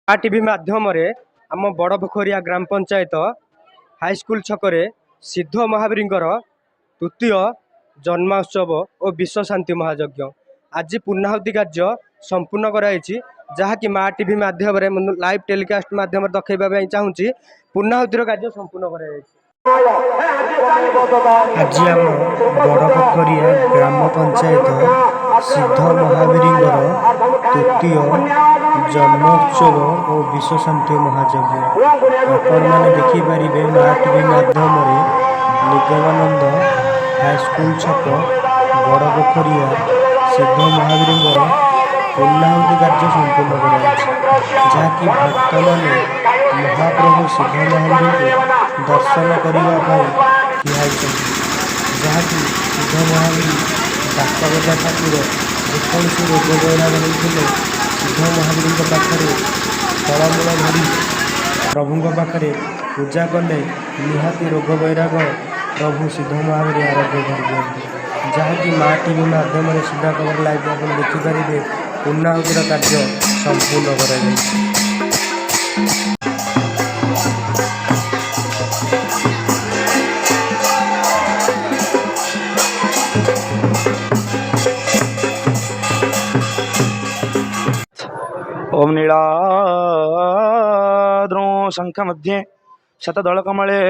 TV माध्यम आम बड़ पोखरिया ग्राम पंचायत हाईस्कल छकरे सिद्ध महावीर तृतीय जन्मोत्सव और विश्व शांति महायज्ञ आज पूर्णाहुति कार्य संपूर्ण कराई जहाँकि माँ टीवी माध्यम लाइव टेलीकास्ट माध्यम देखा चाहूँगी पूर्णाहुतिर कार्य संपूर्ण कराई। आज आम बड़ पोखरिया ग्राम पंचायत सिद्ध महावीर तृतीय जन्मोत्सव और विश्व शांति महायज्ञ आपण मैंने देखिपारे माँ टीवी माध्यम निगमानंद हाईस्कल छक बड़ पोखरिया सिद्ध महावीर पूर्णाहुति कार्य संपूर्ण कराई भक्त मैंने महाप्रभु सिद्ध महावीर को दर्शन करने ठियाई जहाँकि सिद्ध महावीर डाकबजा ठाकुर जेकोसी रोग बैराग होते सिद्ध महावीर पाखे फलमूल धरी प्रभु पाखे पूजा कले निहाती रोग बैराग प्रभु सिद्ध महावीर आरोग्य कर दिखती जहाँकि माँ टीवी माध्यम सीधा खबर लाइव आप देखिपारे पूर्णाहुतिर कार्य संपूर्ण कर। ओम नीलाद्रो शंख मध्ये शतदलकमले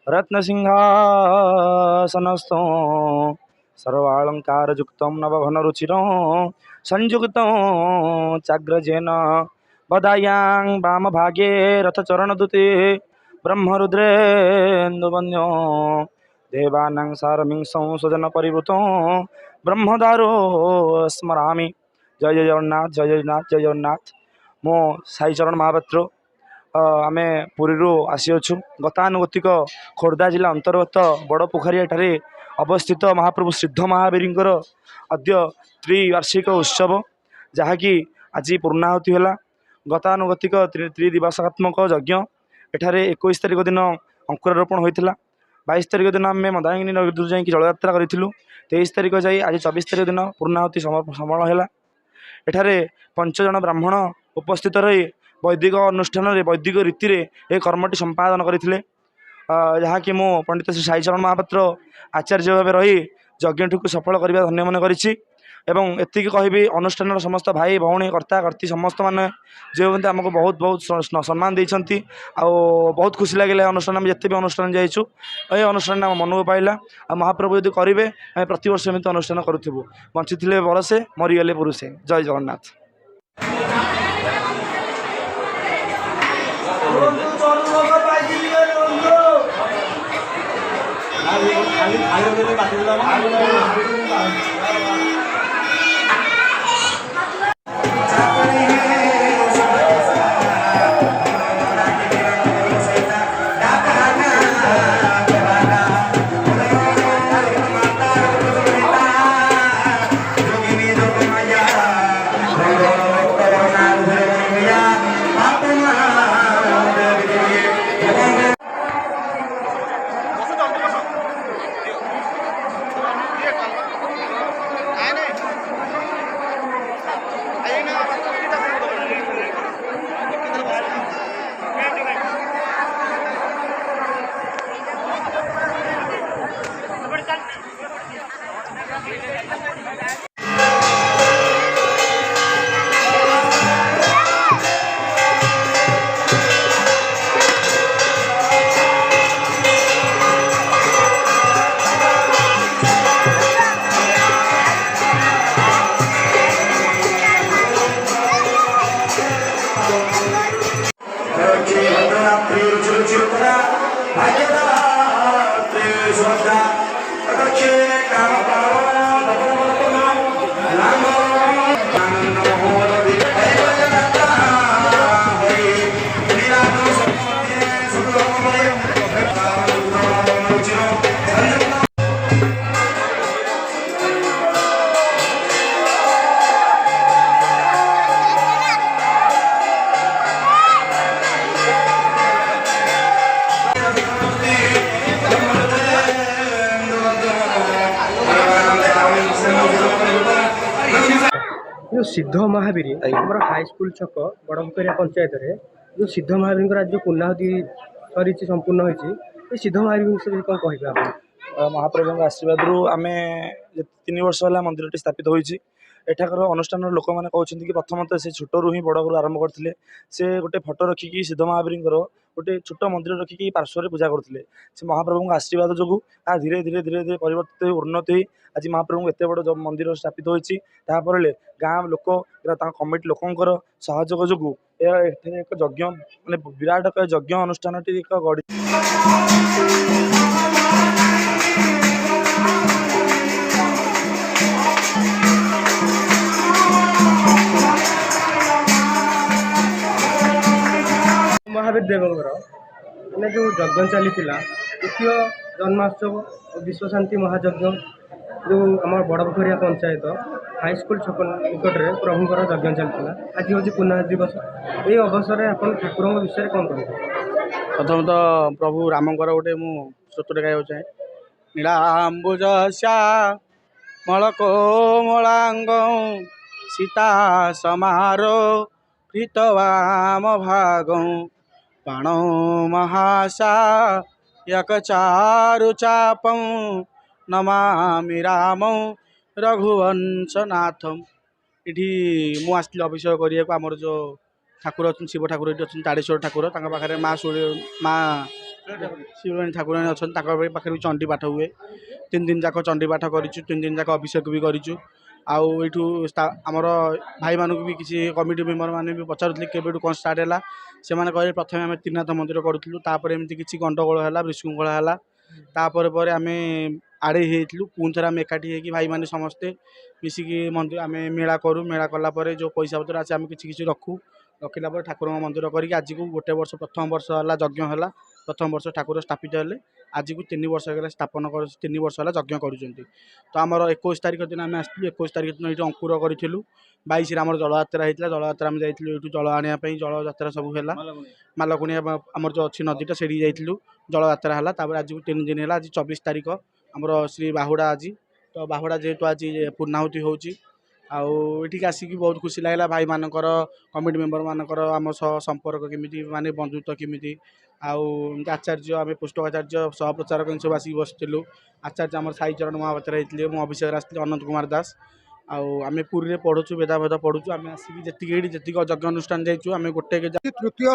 रत्नसिंहासनस्थो सर्वालंकारयुक्तं नवघनरुचिरो संयुक्तं चाग्रजेन बदायां वामभागे रथचरणदूते ब्रह्मरुद्रेन्दुवन्यो देवानां सारमिंसं स्वजनपरिवृतो ब्रह्मदारो स्मरामि। जय जय जगन्नाथ जय जगन्नाथ जय जगन्नाथ। मो साईचरण महापात्र आम पुरी आसीचु गतानुगतिक खोर्धा जिला अंतर्गत बड़ पोखरिया ठारे अवस्थित महाप्रभु सिद्ध महावीर अद्य त्रिवार्षिक उत्सव जहाँकि आज पूर्णाहुति है। गतानुगतिक त्रिदिवसात्मक यज्ञ एठारे 21 तारिख दिन अंकुरारोपण होता 22 तारिख दिन आम मदांगिनी नगर जा जलयात्रा करूँ 23 तारिख जाई आज 24 तारिख दिन पूर्णाहुति समल है। एठारे 5 जन ब्राह्मण उपस्थित रही वैदिक अनुष्ठान वैदिक रीति रे कर्मटी संपादन करते जहाँकि मो पंडित श्री साईचरण महापात्र आचार्य भाव रही यज्ञ को सफल करने धन्य मन करी एवं एतिक कहबी अनुष्ठान समस्त भाई भौणी कर्ता कर्ती समस्त मैंने जो आमको बहुत बहुत सम्मान देती बहुत खुशी लगे अनुष्ठान में जिते भी अनुष्ठान जाइछू ये अनुष्ठान आम मन को पाइला महाप्रभु यदि करेंगे प्रत वर्ष एमती अनुष्ठान करूँ बंची थे बरसे मरीगले पुरुषे। जय जगन्नाथ। जो सिद्ध महावीर आम हाईस्कल छक बड़पोखरिया पंचायत जो सिद्ध महावीर आज जो पूर्णाहुति सरी संपूर्ण होती सिद्ध महावीर विषय कौन कह महाप्रभु आशीर्वाद आम 3 वर्ष है मंदिर स्थापित होती एठाकर अनुष्ठान लोक मैंने कहते कि प्रथमतः से छोट रू ही बड़ घर आरंभ करते से गोटे फटो रखिकी सिद्ध महावीर गोटे छोट मंदिर रखिकी पार्श्व पूजा करते से महाप्रभु आशीर्वाद जो धीरे धीरे धीरे धीरे परिवर्तित उन्नति आज महाप्रभु एत बड़ मंदिर स्थापित होती गाँ लोक कमिटी लोकर सहयोग जो एक यज्ञ मानने विराट यज्ञ अनुष्ठान एक गढ़ महावीर देवंकर मैंने जो यज्ञ चली तृतीय जन्मोत्सव और विश्व शांति महायज्ञ जो आम बड़पोखरिया पंचायत हाईस्कल छक निकट में प्रभुंर यज्ञ चलता आज हूँ पूर्णाहुति दिवस ये अवसर में आप ठाकुर विषय कौन कह प्रथम तो प्रभु रामकर गोटे मु श्रोत गाइबा चाहे नीलांबुजा मलकोमलांग सीता समारो प्रीतवाम भाग बाण महासा यकचारु चापं नमामि राम रघुवंशनाथम। इठी मु आसली अभिषेक करिया आमर जो ठाकुर अच्छा शिव ठाकुर ये अच्छा ताड़ेश्वर ठाकुर पाखे माँ माँ शिवराणी ठाकुराणी अच्छा पाखे भी चंडी पाठ हुए 3 दिन जाक चंडी पाठ करूँ 3 दिन जाक अभिषेक भी करूँ आउठू आमर भाई मानक भी किसी कमिटी मेम्बर मैंने भी पचारूले केबेठू कौन स्टार्ट है से मैंने प्रथम आम त्रिनाथ मंदिर करूँ एमती किसी गंडगोल है विशृंखला है तापर आम आड़े होती पुणी थे आम एकाठी हो भाई मैंने समस्ते मिसिकी मंदिर आम मेला करूँ मेला कलापर जो पैसा पतर आसे आम किसी रखू रखिला ठाकुर मंदिर करके आज को गोटे वर्ष प्रथम वर्ष है यज्ञ है प्रथम वर्ष ठाकुर स्थापित हेले आज को 3 वर्ष हो स्थापन कर 3 वर्ष है यज्ञ कर तो आमर 21 तारीख दिन आम आसलु 21 तारीख दिन ये अंकुर करूँ 22 आम जलयात्रा होता जलयात्रा आम जाइलु जल आने जलयात्रा सब है मालकुनिया आमर जो अच्छी नदीटा से जाइलु जलयात्रा है आज को 3 दिन है आज 24 तारीख आमर श्री बाहुड़ा आज तो बाहुड़ा जेहेतु आज पूर्णाहुति होची आठिक आसिक बहुत खुशी लगे भाई मानकर कमिटी मेम्बर मानकर आम सह संपर्क केमी माने बंधुत्व केमी आचार्य आम पुस्तक आचार्य सह प्रचारक सब आसिक बसलु आचार्य आम साईचरण महापात्र होते मो अभिषेक आसती अनंत कुमार दास आम पुरी में पढ़ुचु वेदावेद पढ़ुचु आम आसिक जी यज्ञ अनुष्ठान जाइए आम गोटे तृतीय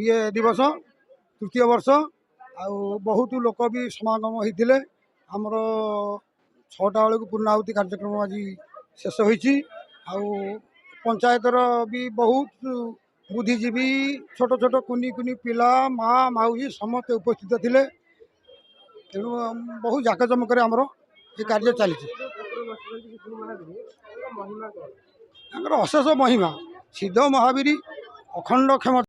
ये दिवस तृतीय वर्ष बहुत लोक भी समागम होते आमर 6टा बेलू पूर्णाहुति कार्यक्रम आज शेष होती पंचायतर भी बहुत बुद्धिजीवी छोट छोट कुनी कुनी पिला माँ माउसी समस्त उपस्थित थे तेणु बहुत जाकजमक आमर ये कार्य चली अशेष महिमा सिद्ध महावीर अखंड क्षमता